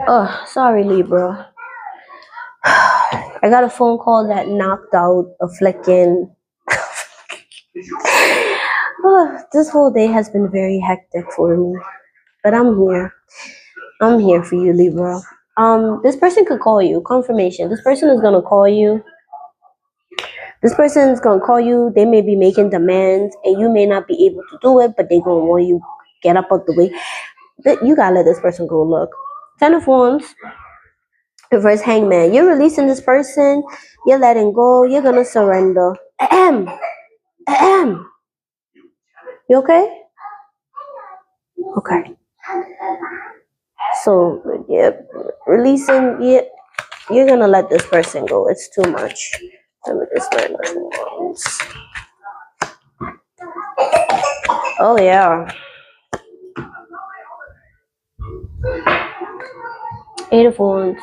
Oh, sorry, Libra. I got a phone call that knocked out a flicking. Oh, this whole day has been very hectic for me, but I'm here. I'm here for you, Libra. This person could call you. Confirmation. This person is gonna call you. This person is gonna call you. They may be making demands, and you may not be able to do it, but they gonna want you get up out the way. You gotta let this person go. Look, Ten of Wands, reverse Hangman. You're releasing this person. You're letting go. You're gonna surrender. Ahem. Ahem. You okay? Okay. So yeah, releasing. Yeah, you're gonna let this person go. It's too much. Let me just learn this once. Oh yeah. Eight of Wands.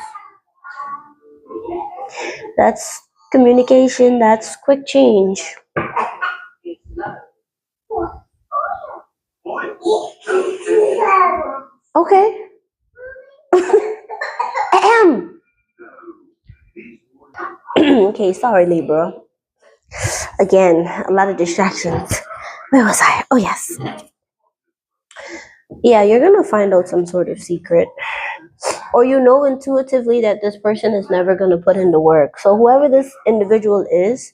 That's communication. That's quick change. Okay. Ahem. Okay, sorry, Libra. Again, a lot of distractions. Where was I? Oh, yes. Yeah, you're gonna find out some sort of secret. Or you know intuitively that this person is never gonna put in the work. So, whoever this individual is,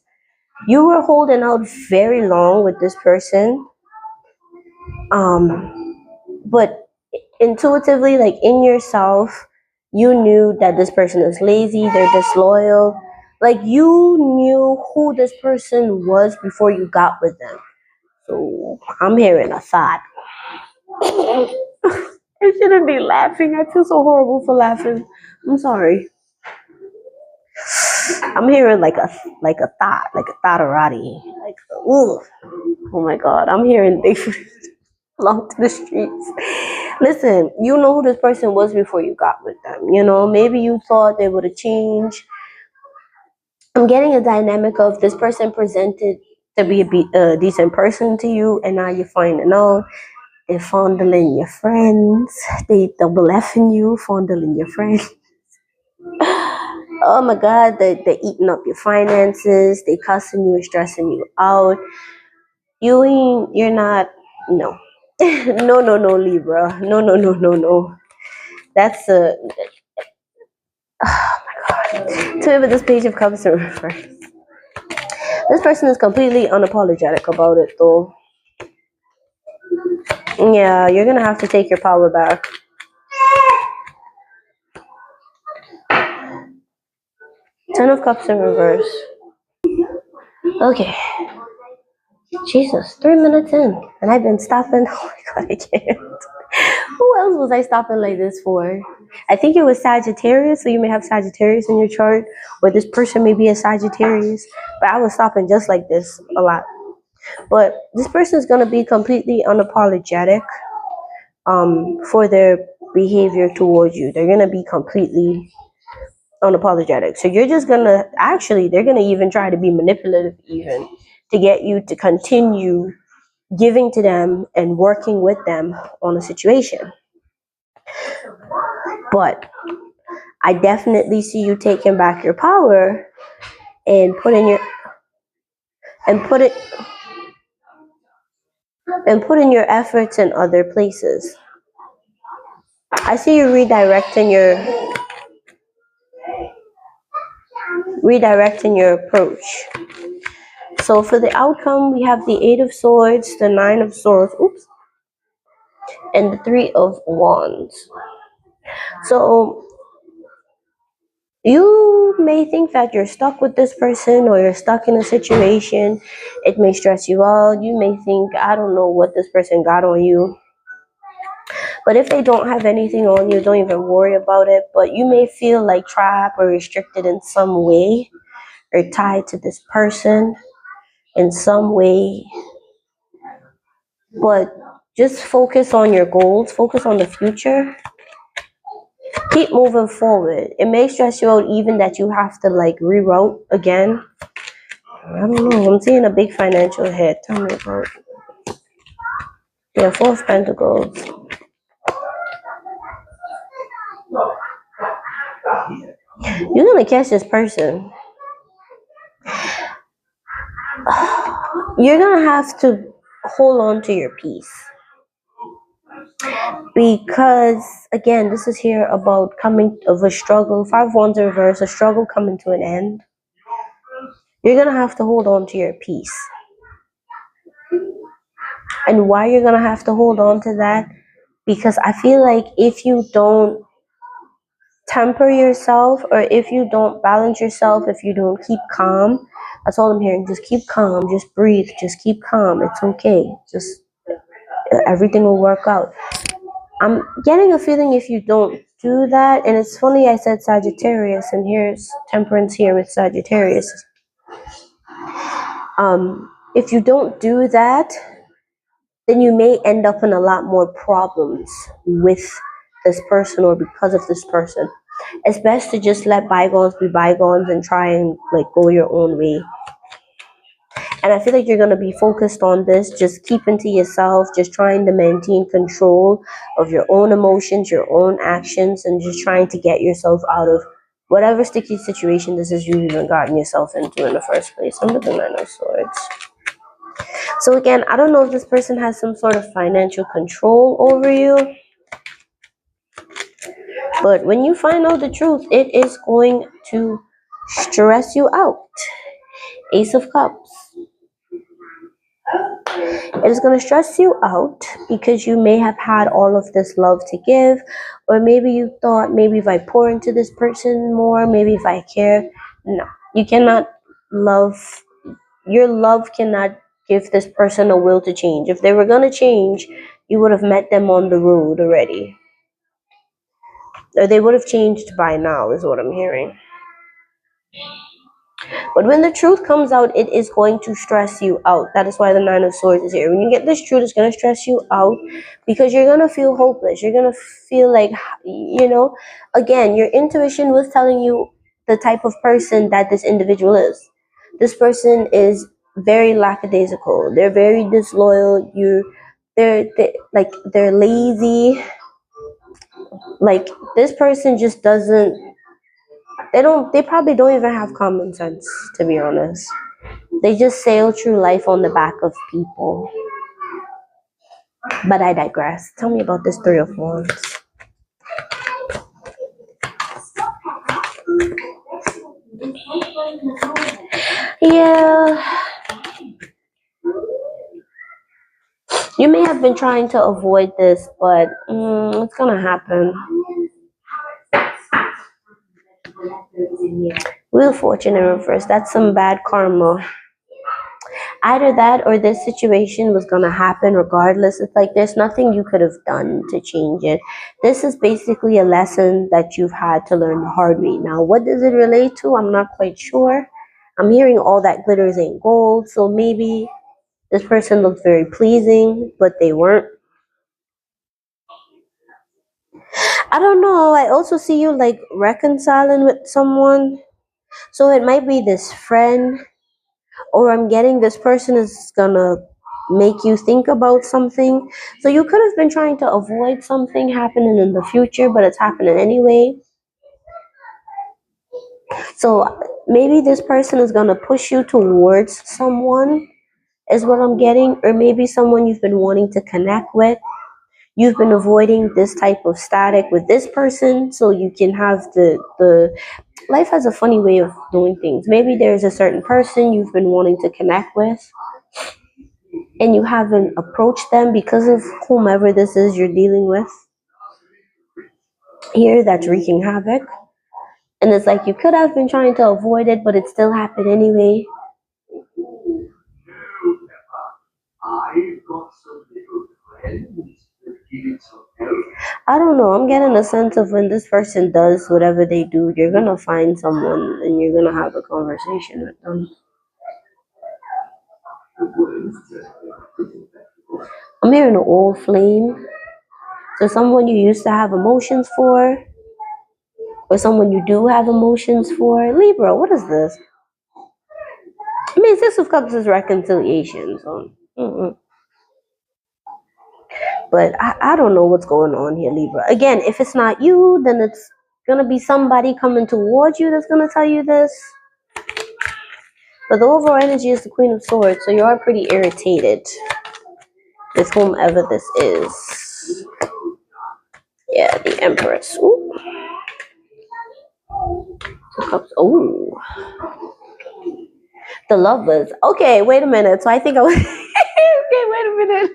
you were holding out very long with this person. But intuitively, like in yourself, you knew that this person is lazy, they're disloyal. Like you knew who this person was before you got with them. So I'm hearing a thought. I shouldn't be laughing. I feel so horrible for laughing. I'm sorry. I'm hearing like a thoughterati. Like ooh. Oh my god. I'm hearing Bigfoot along to the streets. Listen, you know who this person was before you got with them. You know, maybe you thought they would have changed. I'm getting a dynamic of this person presented to be a decent person to you, and now you're finding out they're fondling your friends. They double effing you, fondling your friends. Oh my God, they're eating up your finances. They cussing you and stressing you out. You're not, no. No, Libra. No. That's a, oh my God. Tell me about this page of cups in reverse. This person is completely unapologetic about it though. Yeah, you're gonna have to take your power back. Ten of Cups in reverse. Okay. Jesus, 3 minutes in, and I've been stopping. Oh my God, I can't. Who else was I stopping like this for? I think it was Sagittarius, so you may have Sagittarius in your chart, or this person may be a Sagittarius. But I was stopping just like this a lot. But this person is gonna be completely unapologetic for their behavior towards you. They're gonna be completely unapologetic. So you're just gonna actually they're gonna even try to be manipulative even to get you to continue giving to them and working with them on a situation. But I definitely see you taking back your power and and put it putting your efforts in other places. I see you redirecting your approach. So for the outcome, we have the Eight of Swords, the Nine of Swords, and the Three of Wands. So you may think that you're stuck with this person or you're stuck in a situation. It may stress you out. You may think, I don't know what this person got on you. But if they don't have anything on you, don't even worry about it. But you may feel like trapped or restricted in some way or tied to this person in some way. But just focus on your goals, focus on the future. Keep moving forward. It may stress you out even that you have to like reroute again. I don't know. I'm seeing a big financial hit. Tell me about it. Yeah, Four of Pentacles. You're gonna catch this person. You're gonna have to hold on to your peace. Because again, this is here about coming of a struggle. Five of Wands in reverse, a struggle coming to an end. You're gonna have to hold on to your peace. And why you're gonna have to hold on to that? Because I feel like if you don't temper yourself, or if you don't balance yourself, if you don't keep calm, that's all I'm hearing. Just keep calm, just breathe, just keep calm. It's okay. Just everything will work out. I'm getting a feeling if you don't do that, and it's funny I said Sagittarius, and here's Temperance here with Sagittarius. If you don't do that, then you may end up in a lot more problems with this person or because of this person. It's best to just let bygones be bygones and try and like go your own way. And I feel like you're going to be focused on this, just keeping to yourself, just trying to maintain control of your own emotions, your own actions, and just trying to get yourself out of whatever sticky situation this is you've even gotten yourself into in the first place. Under the Nine of Swords. So again, I don't know if this person has some sort of financial control over you, but when you find out the truth, it is going to stress you out. Ace of Cups. It is going to stress you out because you may have had all of this love to give, or maybe you thought, maybe if I pour into this person more, maybe if I care. No, you cannot love. Your love cannot give this person a will to change. If they were going to change, you would have met them on the road already, or they would have changed by now, is what I'm hearing. But when the truth comes out, it is going to stress you out. That is why the Nine of Swords is here. When you get this truth, it's going to stress you out because you're going to feel hopeless. You're going to feel like, again, your intuition was telling you the type of person that this individual is. This person is very lackadaisical. They're very disloyal. They're lazy. Like, this person just doesn't, they probably don't even have common sense, to be honest. They just sail through life on the back of people. But I digress. Tell me about this Three of Wands. Yeah. You may have been trying to avoid this, but it's gonna happen. Wheel of Fortune in reverse. That's some bad karma. Either that or this situation was going to happen regardless. It's like there's nothing you could have done to change it. This is basically a lesson that you've had to learn the hard way. Now, what does it relate to? I'm not quite sure. I'm hearing all that glitters ain't gold. So maybe this person looked very pleasing, but they weren't. I don't know. I also see you like reconciling with someone. So it might be this friend, or I'm getting this person is gonna make you think about something. So you could have been trying to avoid something happening in the future, but it's happening anyway. So maybe this person is gonna push you towards someone, is what I'm getting, or maybe someone you've been wanting to connect with. You've been avoiding this type of static with this person so you can have the life has a funny way of doing things. Maybe there's a certain person you've been wanting to connect with and you haven't approached them because of whomever this is you're dealing with here that's wreaking havoc. And it's like you could have been trying to avoid it, but it still happened anyway. I don't know. I'm getting a sense of when this person does whatever they do, you're going to find someone and you're going to have a conversation with them. I'm hearing an old flame. So someone you used to have emotions for, or someone you do have emotions for. Libra, what is this? I mean, Six of Cups is reconciliation. So, But I don't know what's going on here, Libra. Again, if it's not you, then it's gonna be somebody coming towards you that's gonna tell you this. But the overall energy is the Queen of Swords, so you are pretty irritated with whomever this is. Yeah, the Empress. Ooh. Two Cups. Ooh. The Lovers. Okay, wait a minute. So I think I was. Okay, wait a minute.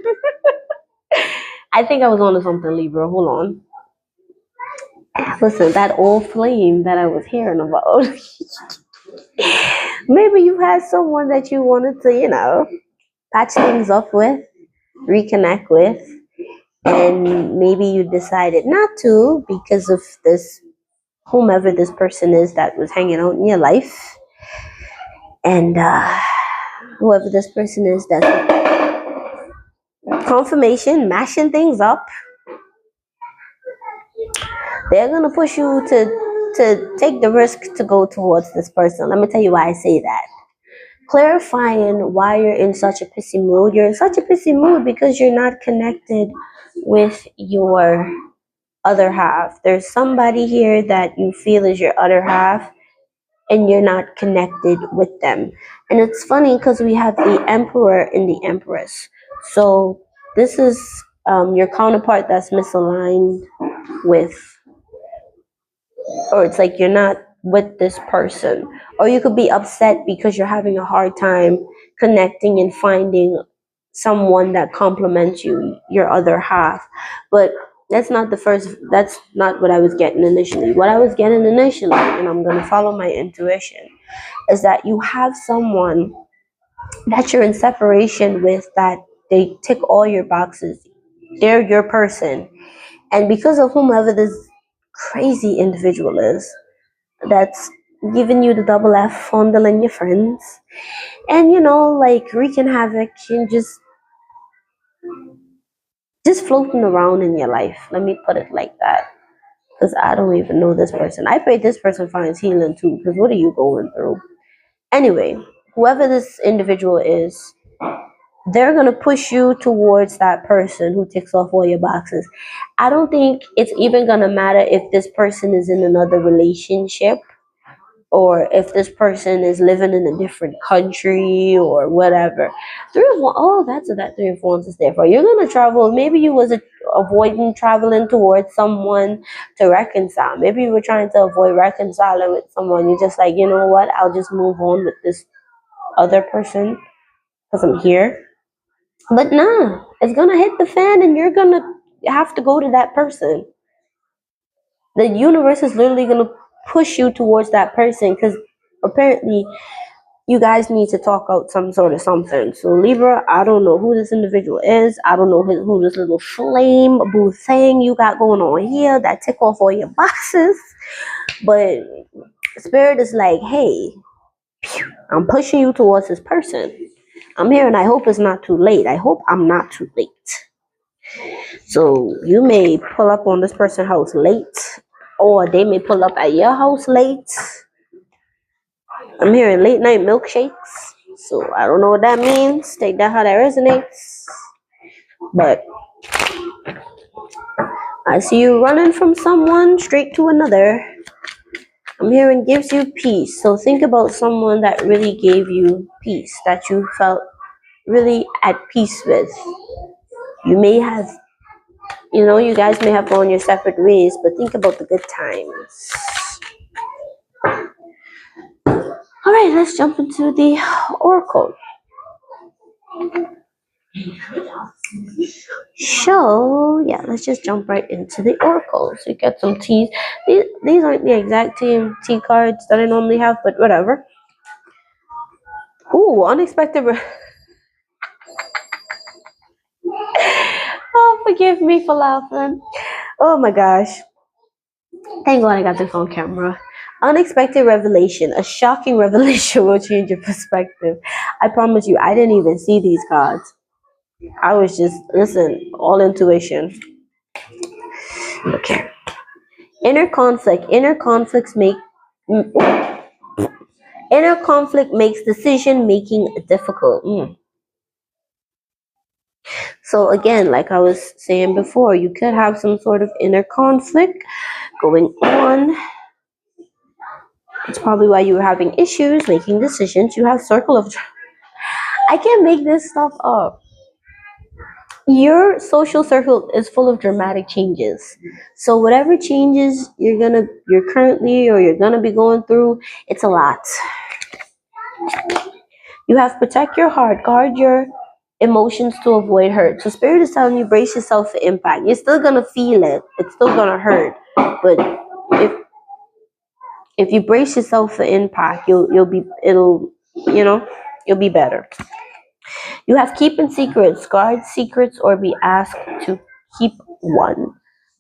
I think I was on to something, Libra. Hold on. Listen, that old flame that I was hearing about. Maybe you had someone that you wanted to, patch things up with, reconnect with, and maybe you decided not to because of this, whomever this person is that was hanging out in your life, and whoever this person is that's confirmation, mashing things up. They're gonna push you to take the risk to go towards this person. Let me tell you why I say that. Clarifying why you're in such a pissy mood. You're in such a pissy mood because you're not connected with your other half. There's somebody here that you feel is your other half, and you're not connected with them. And it's funny because we have the Emperor and the Empress. So this is your counterpart that's misaligned with, or it's like you're not with this person, or you could be upset because you're having a hard time connecting and finding someone that complements you, your other half. But that's not what I was getting initially. What I was getting initially, and I'm going to follow my intuition, is that you have someone that you're in separation with, that they tick all your boxes. They're your person, and because of whomever this crazy individual is that's giving you the double F, fondling your friends, and like wreaking havoc and just floating around in your life. Let me put it like that, because I don't even know this person. I pray this person finds healing too, because what are you going through? Anyway, whoever this individual is, they're going to push you towards that person who ticks off all your boxes. I don't think it's even going to matter if this person is in another relationship, or if this person is living in a different country or whatever. Three of Wands, oh, that's what that Three of Wands is there for. You're going to travel. Maybe you was avoiding traveling towards someone to reconcile. Maybe you were trying to avoid reconciling with someone. You're just like, you know what, I'll just move on with this other person because I'm here. But nah, it's going to hit the fan and you're going to have to go to that person. The universe is literally going to push you towards that person, because apparently you guys need to talk out some sort of something. So Libra, I don't know who this individual is. I don't know who this little flame boo thing you got going on here that tick off all your boxes. But Spirit is like, hey, I'm pushing you towards this person. I'm here, and I hope it's not too late. I hope I'm not too late. So you may pull up on this person's house late, or they may pull up at your house late. I'm hearing late night milkshakes, so I don't know what that means. Take that how that resonates. But I see you running from someone straight to another. I'm hearing gives you peace. So think about someone that really gave you peace, that you felt really at peace with. You may have, you guys may have gone your separate ways, but think about the good times. All right, let's jump into the oracle. So yeah, let's just jump right into the oracles. You get some teas. These aren't the exact tea cards that I normally have, but whatever. Ooh, unexpected. Oh, forgive me for laughing. Oh my gosh. Thank God I got this on camera. Unexpected revelation. A shocking revelation will change your perspective. I promise you, I didn't even see these cards. I was just, listen, all intuition. Okay. Inner conflict. Inner conflict makes decision making difficult. So again, like I was saying before, you could have some sort of inner conflict going on. It's probably why you're having issues making decisions. You have circle of I can't make this stuff up. Your social circle is full of dramatic changes. So whatever changes you're currently or you're gonna be going through, it's a lot. You have protect your heart, guard your emotions to avoid hurt. So spirit is telling you brace yourself for impact. You're still gonna feel it. It's still gonna hurt. But if if you brace yourself for impact, you'll be better. You have keeping secrets, guard secrets, or be asked to keep one.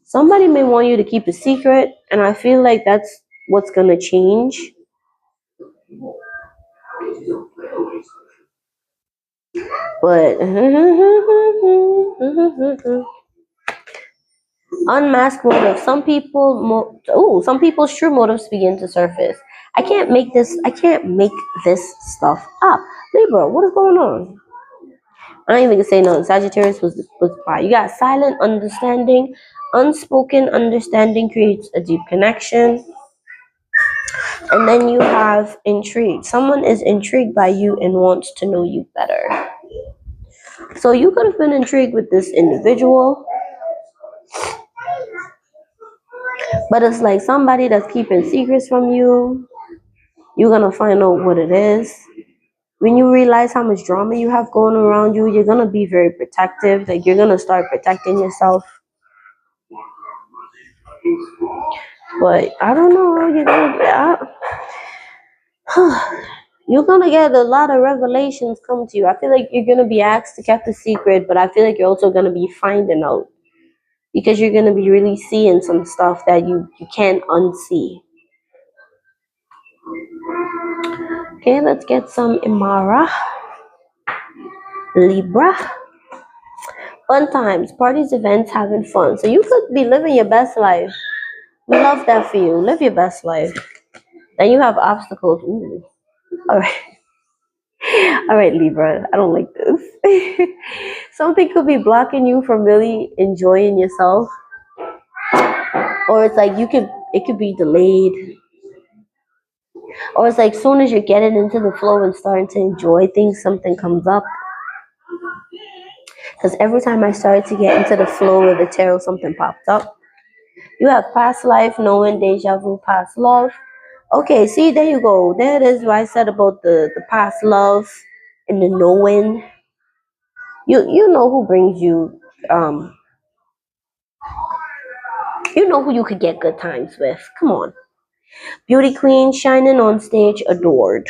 Somebody may want you to keep a secret, and I feel like that's what's gonna change. But unmasked motives. Some people's true motives begin to surface. I can't make this stuff up. Libra, what is going on? I don't even say no. Sagittarius was by. You got silent understanding. Unspoken understanding creates a deep connection. And then you have intrigue. Someone is intrigued by you and wants to know you better. So you could have been intrigued with this individual, but it's like somebody that's keeping secrets from you. You're gonna find out what it is. When you realize how much drama you have going around you, you're gonna be very protective. Like you're gonna start protecting yourself. But I don't know. You're gonna get a lot of revelations come to you. I feel like you're gonna be asked to keep a secret, but I feel like you're also gonna be finding out because you're gonna be really seeing some stuff that you can't unsee. Okay, let's get some Imara. Libra. Fun times, parties, events, having fun. So you could be living your best life. We love that for you. Live your best life. Then you have obstacles. Ooh. All right. All right, Libra. I don't like this. Something could be blocking you from really enjoying yourself. Or it's like it could be delayed. Or it's like soon as you're getting into the flow and starting to enjoy things, something comes up. Because every time I started to get into the flow of the tarot, something popped up. You have past life, knowing, deja vu, past love. Okay, see, there you go. There it is what I said about the past love and the knowing. You know who brings you, you know who you could get good times with. Come on. Beauty queen, shining on stage, adored.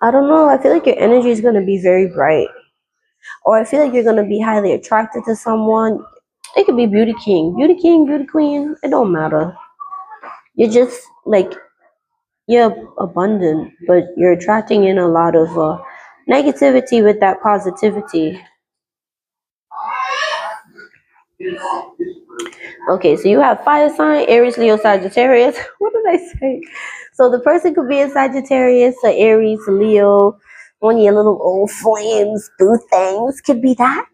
I don't know. I feel like your energy is going to be very bright. Or I feel like you're going to be highly attracted to someone. It could be beauty king, beauty king, beauty queen. It don't matter. You're just like, you're abundant, but you're attracting in a lot of negativity with that positivity. Okay, so you have fire sign, Aries, Leo, Sagittarius. What did I say? So the person could be a Sagittarius, a Aries, a Leo. One of your little old flames, boo things could be that.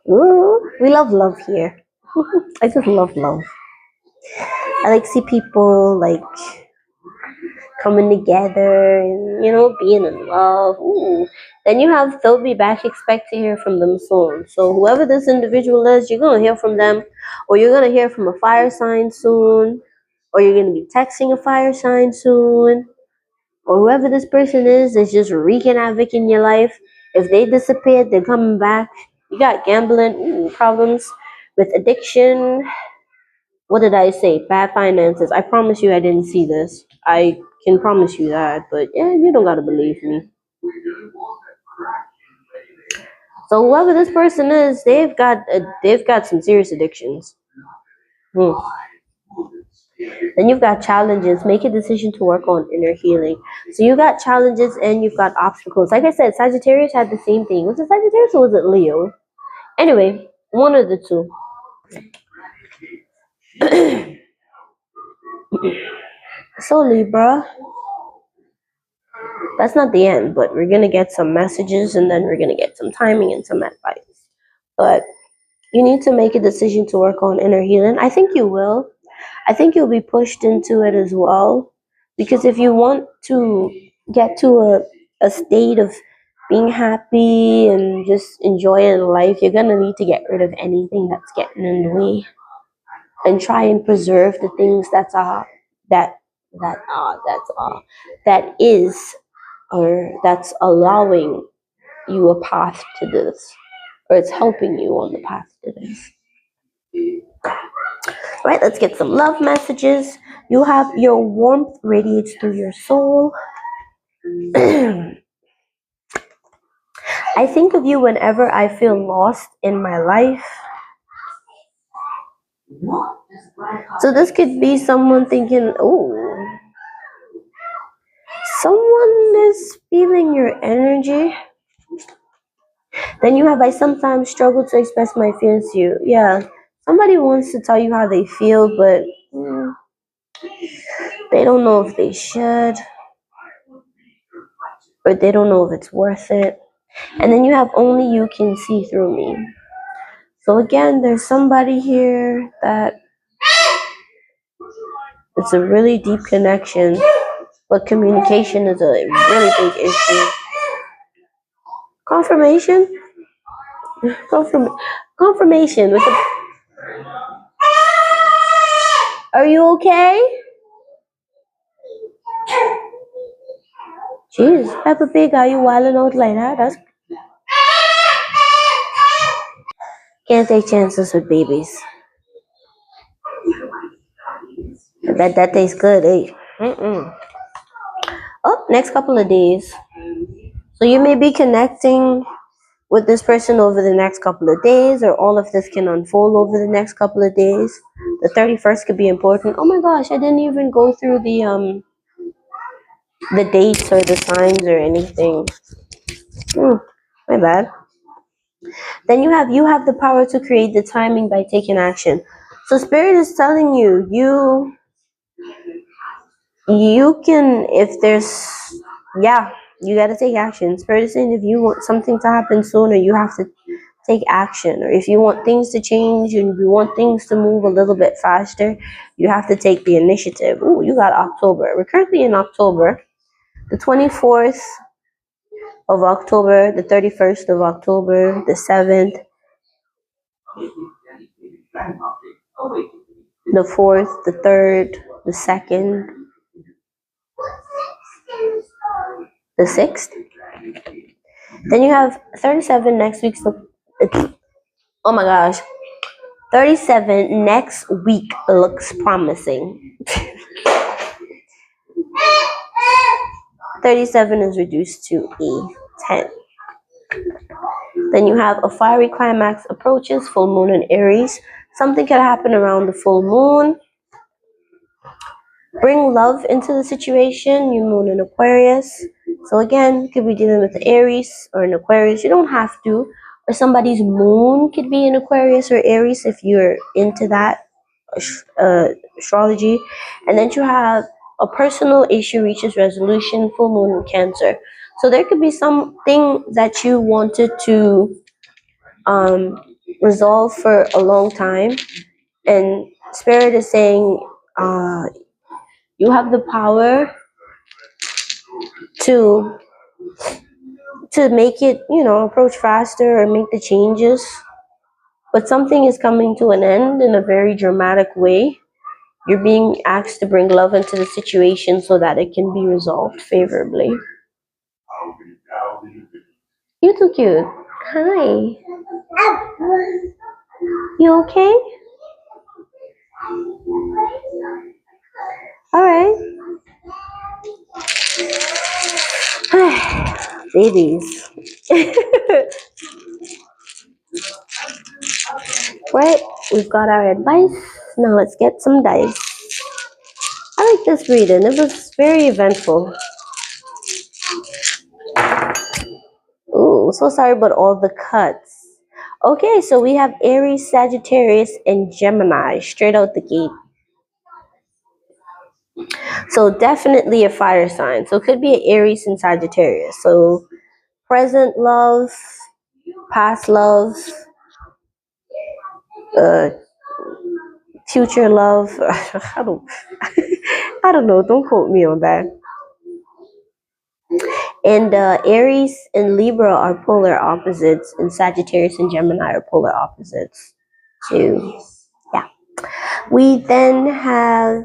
Ooh, we love love here. I just love love. I like see people like coming together and being in love. Ooh. Then you have they'll be back, expect to hear from them soon. So whoever this individual is, you're gonna hear from them, or you're gonna hear from a fire sign soon, or you're gonna be texting a fire sign soon, or whoever this person is just wreaking havoc in your life. If they disappeared, they're coming back. You got gambling problems with addiction. What did I say? Bad finances. I promise you I didn't see this. I can promise you that, but yeah, you don't gotta believe me. So whoever this person is, they've got some serious addictions. Hmm. Then you've got challenges. Make a decision to work on inner healing. So you got challenges and you've got obstacles. Like I said, Sagittarius had the same thing. Was it Sagittarius or was it Leo? Anyway, one of the two. So Libra, That's not the end, but we're gonna get some messages and then we're gonna get some timing and some advice. But you need to make a decision to work on inner healing. I think you will. I think you'll be pushed into it as well. Because if you want to get to a state of being happy and just enjoying life, you're gonna need to get rid of anything that's getting in the way and try and preserve the things that that is or that's allowing you a path to this, or it's helping you on the path to this. Right, let's get some love messages. You have your warmth radiates through your soul. I think of you whenever I feel lost in my life. So this could be someone thinking, oh, someone is feeling your energy. Then you have, I sometimes struggle to express my feelings to you. Yeah, somebody wants to tell you how they feel, but they don't know if they should, or they don't know if it's worth it. And then you have, only you can see through me. So again, there's somebody here that it's a really deep connection, but communication is a really big issue. Confirmation? Confirmation with the. Are you okay? Jeez, Peppa Pig, are you wilding out like that? That's can't take chances with babies. I bet that tastes good, eh? Oh, next couple of days. So you may be connecting with this person over the next couple of days, or all of this can unfold over the next couple of days. The 31st could be important. Oh my gosh, I didn't even go through the dates or the signs or anything. My bad. Then you have the power to create the timing by taking action. So spirit is telling you, you can, if there's, yeah, you got to take action. Spirit is saying if you want something to happen sooner, you have to take action. Or if you want things to change and you want things to move a little bit faster, you have to take the initiative. Ooh, you got October. We're currently in October. The 24th of October, the 31st of October, the 7th, the 4th, the 3rd, the 2nd, the 6th. Then you have 37 next week. So oh my gosh. 37 next week looks promising. 37 is reduced to a 10. Then you have a fiery climax approaches, full moon in Aries. Something could happen around the full moon. Bring love into the situation, new moon in Aquarius. So again, could be dealing with Aries or an Aquarius. You don't have to. Or somebody's moon could be in Aquarius or Aries if you're into that astrology. And then you have a personal issue reaches resolution, full moon in Cancer. So there could be something that you wanted to resolve for a long time, and Spirit is saying you have the power to make it, approach faster or make the changes. But something is coming to an end in a very dramatic way. You're being asked to bring love into the situation so that it can be resolved favorably. You're too cute. Hi. You okay? All right. Babies. Right, we've got our advice. Now let's get some dice. I like this reading. It was very eventful. Ooh, so sorry about all the cuts. Okay, so we have Aries, Sagittarius, and Gemini straight out the gate. So definitely a fire sign. So it could be an Aries and Sagittarius. So present love, past love, uh, future love. I don't, I don't know. Don't quote me on that. And Aries and Libra are polar opposites, and Sagittarius and Gemini are polar opposites too. Yeah. We then have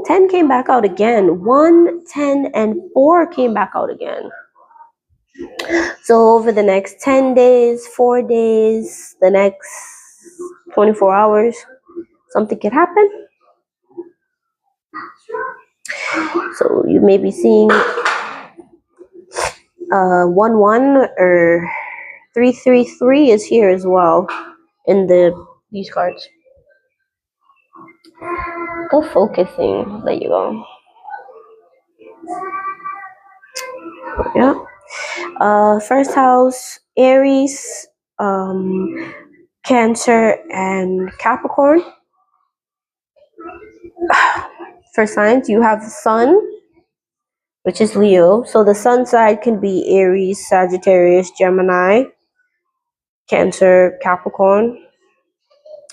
10 came back out again. 1, 10, and 4 came back out again. So over the next 10 days, 4 days, the next 24 hours, something could happen. So you may be seeing 1, 1 or 3, 3, 3 is here as well in these cards. Go focusing. There you go. Yeah. First house, Aries, Cancer, and Capricorn. For signs, you have the Sun, which is Leo. So the Sun side can be Aries, Sagittarius, Gemini, Cancer, Capricorn.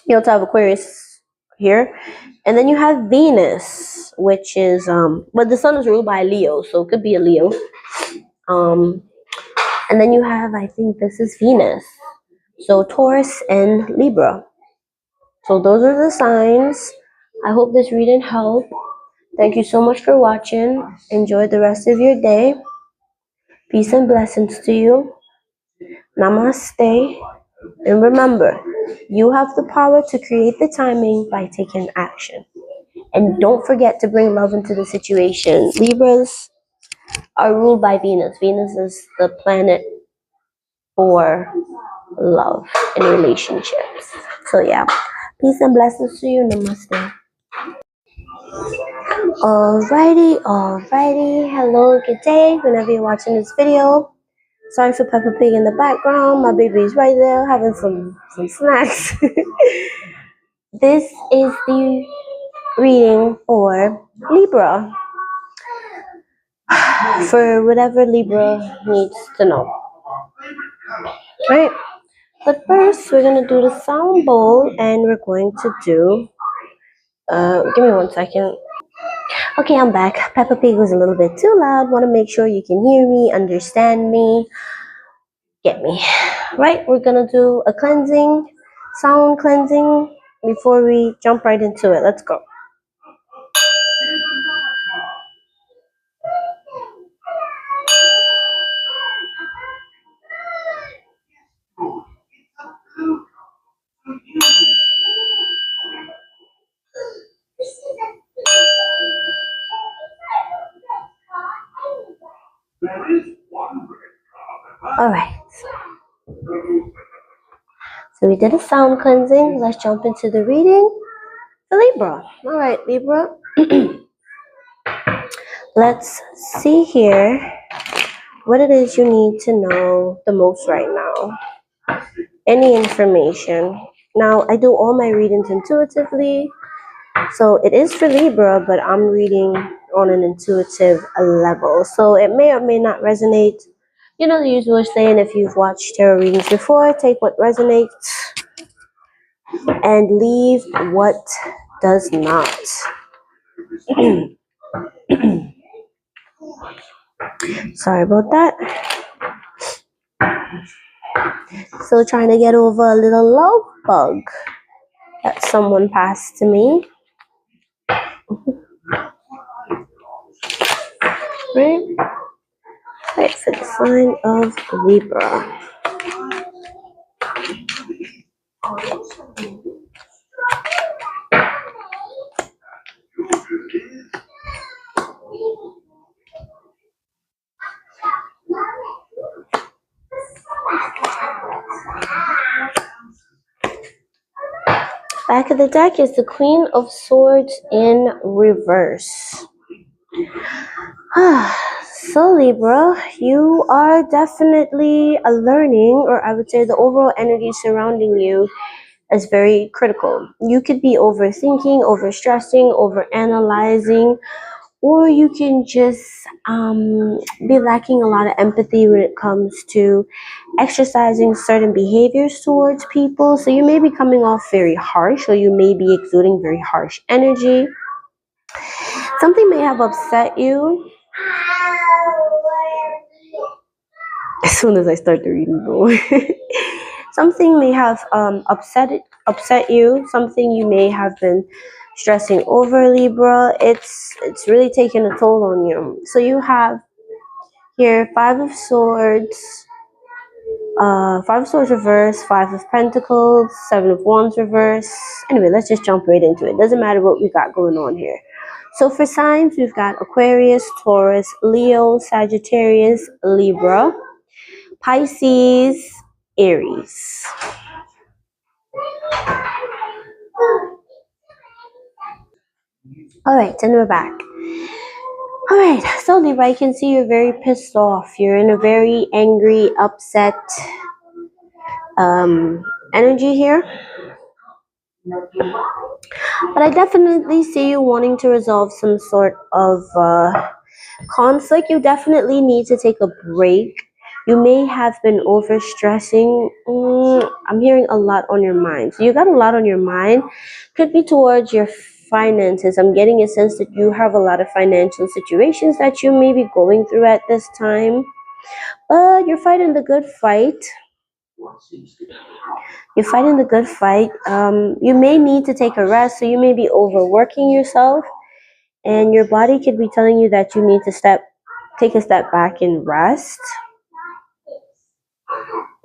You also have Aquarius here. And then you have Venus, which is but the Sun is ruled by Leo, so it could be a Leo. And then you have, I think this is Venus. So Taurus and Libra. So those are the signs. I hope this reading helped. Thank you so much for watching. Enjoy the rest of your day. Peace and blessings to you. Namaste. And remember, you have the power to create the timing by taking action. And don't forget to bring love into the situation. Libras are ruled by Venus. Venus is the planet for love and relationships. So yeah, peace and blessings to you. Namaste. Alrighty. Hello, good day. Whenever you're watching this video. Sorry for Peppa Pig in the background. My baby's right there having some snacks. This is the reading for Libra. For whatever Libra needs to know. Right? But first, we're going to do the sound bowl, and we're going to do... give me 1 second. Okay, I'm back. Peppa Pig was a little bit too loud. Want to make sure you can hear me, understand me, get me. Right, we're going to do a cleansing, sound cleansing, before we jump right into it. Let's go. All right. So we did a sound cleansing. Let's jump into the reading for Libra. All right, Libra. Let's see here what it is you need to know the most right now. Any information. Now, I do all my readings intuitively. So it is for Libra, but I'm reading on an intuitive level. So it may or may not resonate. You know the usual saying, if you've watched tarot readings before, take what resonates and leave what does not. Sorry about that. Still trying to get over a little love bug that someone passed to me. Right for the sign of Libra. Back of the deck is the Queen of Swords in reverse. So Libra, you are definitely learning, or I would say the overall energy surrounding you is very critical. You could be overthinking, overstressing, overanalyzing, or you can just be lacking a lot of empathy when it comes to exercising certain behaviors towards people. So you may be coming off very harsh, or you may be exuding very harsh energy. Something may have upset you. As soon as I start the reading, bro. Something may have upset you. Something you may have been stressing over, Libra. It's really taking a toll on you. So you have here Five of Swords reverse, Five of Pentacles, Seven of Wands reverse. Anyway, let's just jump right into it. Doesn't matter what we got going on here. So for signs, we've got Aquarius, Taurus, Leo, Sagittarius, Libra, Pisces, Aries. All right, and we're back. All right, so Libra, I can see you're very pissed off. You're in a very angry, upset energy here. But I definitely see you wanting to resolve some sort of conflict. You definitely need to take a break. You may have been overstressing. I'm hearing a lot on your mind. So you got a lot on your mind. Could be towards your finances. I'm getting a sense that you have a lot of financial situations that you may be going through at this time. But you're fighting the good fight. You're fighting the good fight. You may need to take a rest, so you may be overworking yourself, and your body could be telling you that you need to take a step back and rest.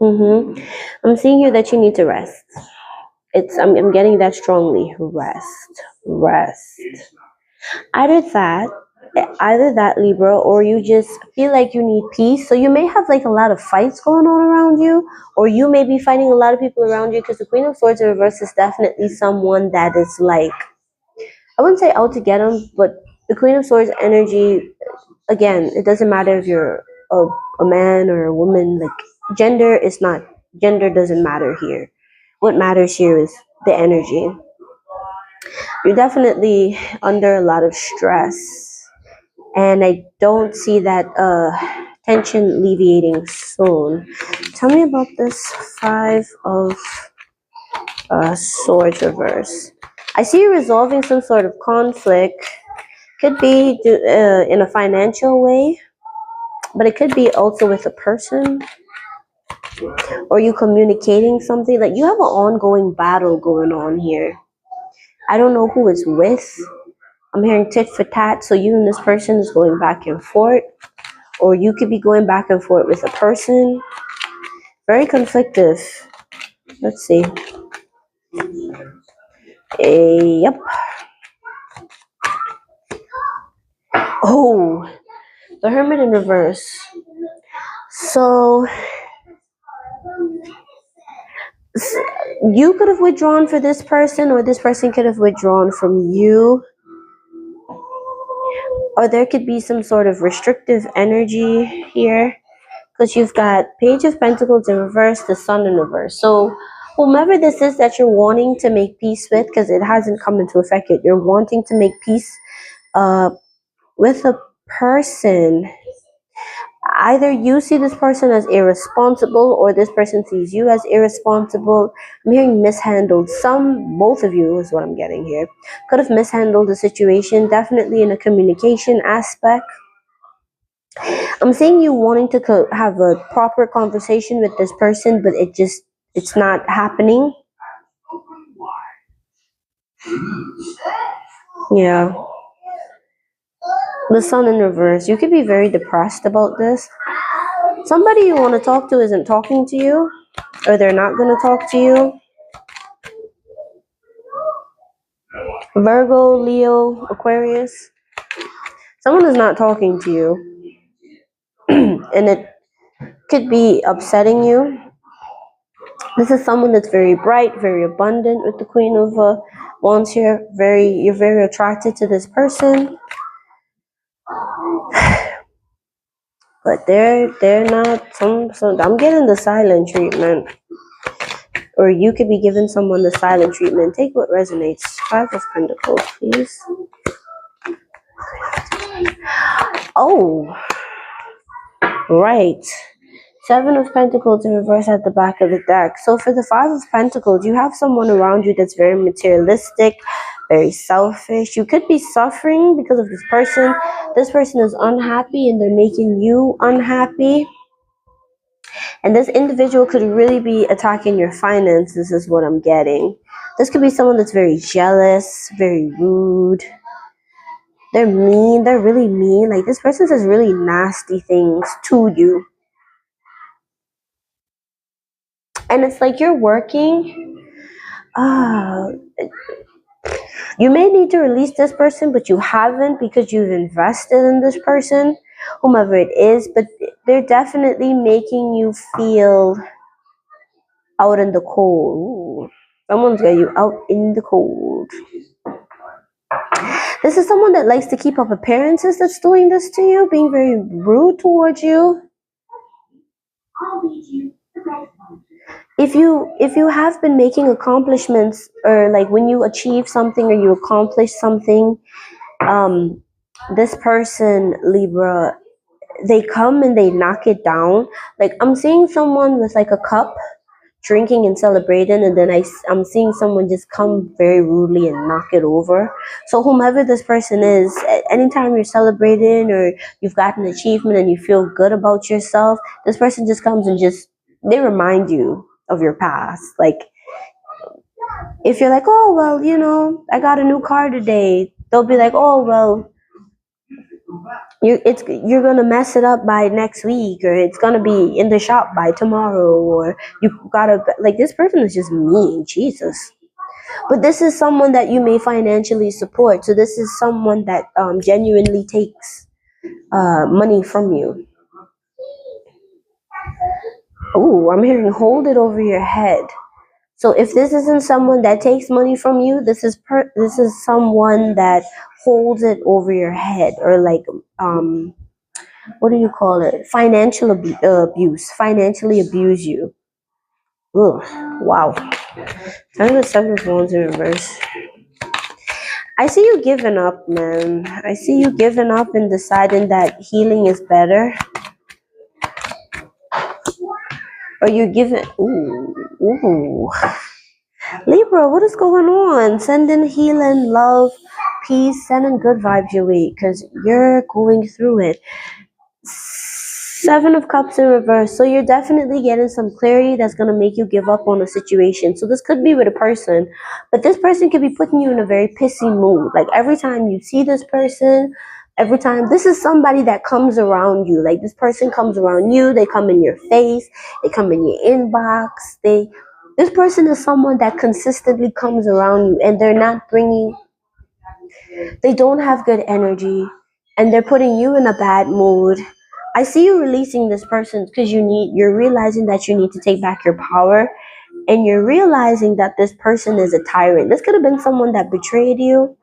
I'm seeing here that you need to rest. I'm getting that strongly. Rest. Either that, Libra, or you just feel like you need peace. So you may have like a lot of fights going on around you, or you may be fighting a lot of people around you, because the Queen of Swords in reverse is definitely someone that is like, I wouldn't say out to get them, but the Queen of Swords energy, again, it doesn't matter if you're a man or a woman. Like, gender doesn't matter here. What matters here is the energy. You're definitely under a lot of stress, and I don't see that tension alleviating soon. Tell me about this Five of Swords reverse. I see you resolving some sort of conflict. Could be in a financial way, but it could be also with a person, or you communicating something. Like, you have an ongoing battle going on here. I don't know who it's with. I'm hearing tit for tat, so you and this person is going back and forth, or you could be going back and forth with a person. Very conflictive. Let's see. Yep. Oh, the Hermit in reverse. So you could have withdrawn for this person, or this person could have withdrawn from you, or there could be some sort of restrictive energy here, because you've got Page of Pentacles in reverse, the Sun in reverse. So whomever this is that you're wanting to make peace with, because it hasn't come into effect yet, you're wanting to make peace with a person. Either you see this person as irresponsible, or this person sees you as irresponsible. I'm hearing mishandled. Both of you is what I'm getting here. Could have mishandled the situation, definitely in a communication aspect. I'm saying you wanting to have a proper conversation with this person, but it's not happening. Yeah. The Sun in reverse. You could be very depressed about this. Somebody you want to talk to isn't talking to you, or they're not going to talk to you. Virgo, Leo, Aquarius. Someone is not talking to you, and it could be upsetting you. This is someone that's very bright, very abundant with the Queen of Wands here. You're very attracted to this person, but they're not. So I'm getting the silent treatment. or you could be giving someone the silent treatment. Take what resonates. Five of Pentacles, please. Oh, right. Seven of Pentacles in reverse at the back of the deck. So for the Five of Pentacles, you have someone around you that's very materialistic, very selfish. You could be suffering because of this person. This person is unhappy and they're making you unhappy. And this individual could really be attacking your finances, is what I'm getting. This could be someone that's very jealous, very rude. They're mean. They're really mean. Like, this person says really nasty things to you. And it's like you're working. You may need to release this person, but you haven't because you've invested in this person, whomever it is. But they're definitely making you feel out in the cold. Ooh, someone's got you out in the cold. This is someone that likes to keep up appearances that's doing this to you, being very rude towards you. If you have been making accomplishments, or like when you achieve something or you accomplish something, this person, Libra, they come and they knock it down. Like, I'm seeing someone with like a cup drinking and celebrating, and then I'm seeing someone just come very rudely and knock it over. So whomever this person is, anytime you're celebrating or you've got an achievement and you feel good about yourself, this person just comes and they remind you of your past. Like, if you're like, oh well, I got a new car today, they'll be like, oh well, you're gonna mess it up by next week, or it's gonna be in the shop by tomorrow, or you gotta, like, this person is just mean. Jesus. But this is someone that you may financially support. So this is someone that genuinely takes money from you. Oh, I'm hearing hold it over your head. So if this isn't someone that takes money from you, this is someone that holds it over your head, or like what do you call it? Financial abuse. Financially abuse you. Ugh, wow. Time to 7 of Wands in reverse. I see you giving up, man. I see you giving up and deciding that healing is better. Or you're giving... Ooh. Libra, what is going on? Sending healing, love, peace, sending good vibes your way, because you're going through it. 7 of Cups in reverse. So you're definitely getting some clarity that's going to make you give up on a situation. So this could be with a person, but this person could be putting you in a very pissy mood. Like, every time you see this person, this is somebody that comes around you. Like, this person comes around you, they come in your face, they come in your inbox. This person is someone that consistently comes around you, and they don't have good energy, and they're putting you in a bad mood. I see you releasing this person because you're realizing that you need to take back your power, and you're realizing that this person is a tyrant. This could have been someone that betrayed you,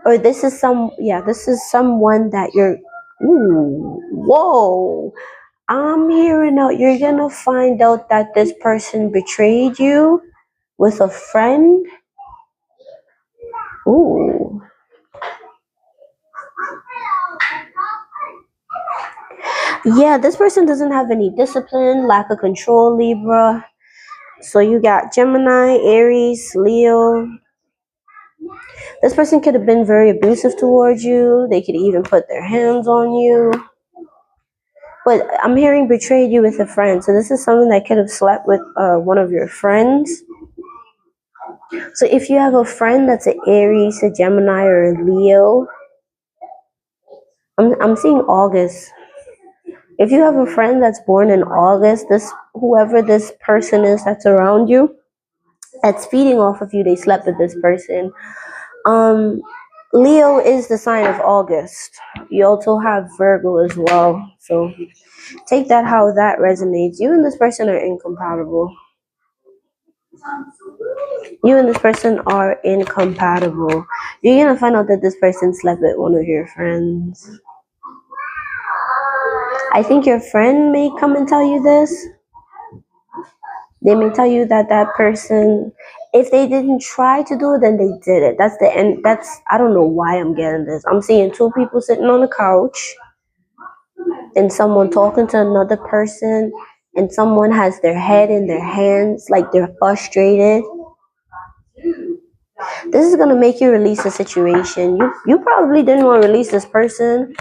or this is someone that you're, whoa. I'm hearing out, you're gonna find out that this person betrayed you with a friend. Ooh. Yeah, this person doesn't have any discipline, lack of control, Libra. So you got Gemini, Aries, Leo. This person could have been very abusive towards you. They could even put their hands on you. But I'm hearing betrayed you with a friend. So this is someone that could have slept with one of your friends. So if you have a friend that's an Aries, a Gemini, or a Leo, I'm seeing August. If you have a friend that's born in August, whoever this person is that's around you, that's feeding off of you, they slept with this person. Leo is the sign of August. You also have Virgo as well. So take that how that resonates. You and this person are incompatible. You and this person are incompatible. You're gonna find out that this person slept with one of your friends. I think your friend may come and tell you this. They may tell you that that person, if they didn't try to do it, then they did it. That's the end. I don't know why I'm getting this. I'm seeing two people sitting on the couch and someone talking to another person, and someone has their head in their hands like they're frustrated. This is gonna make you release a situation. You probably didn't want to release this person.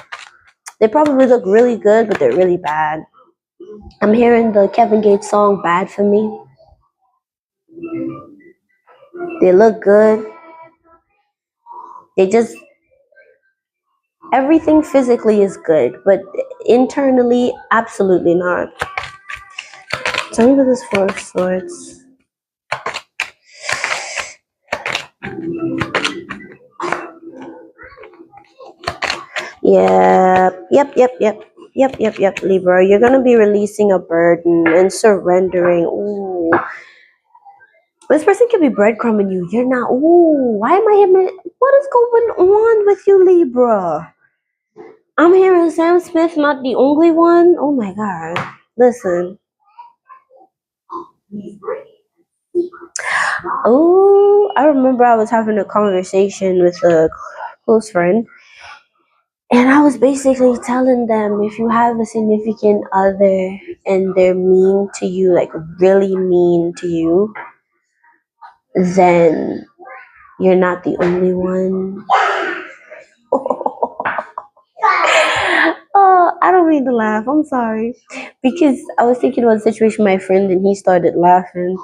They probably look really good, but they're really bad. I'm hearing the Kevin Gates song "Bad for Me." They look good. They just everything physically is good, but internally, absolutely not. Tell me about this Four of Swords. Yep, Libra. You're gonna be releasing a burden and surrendering. Ooh. This person could be breadcrumbing you. You're not. Ooh, why am I hitting? What is going on with you, Libra? I'm hearing Sam Smith, not the only one. Oh my God. Listen. Oh, I remember I was having a conversation with a close friend, and I was basically telling them if you have a significant other and they're mean to you, like really mean to you, then you're not the only one. Oh, I don't mean to laugh. I'm sorry. Because I was thinking about the situation with my friend and he started laughing.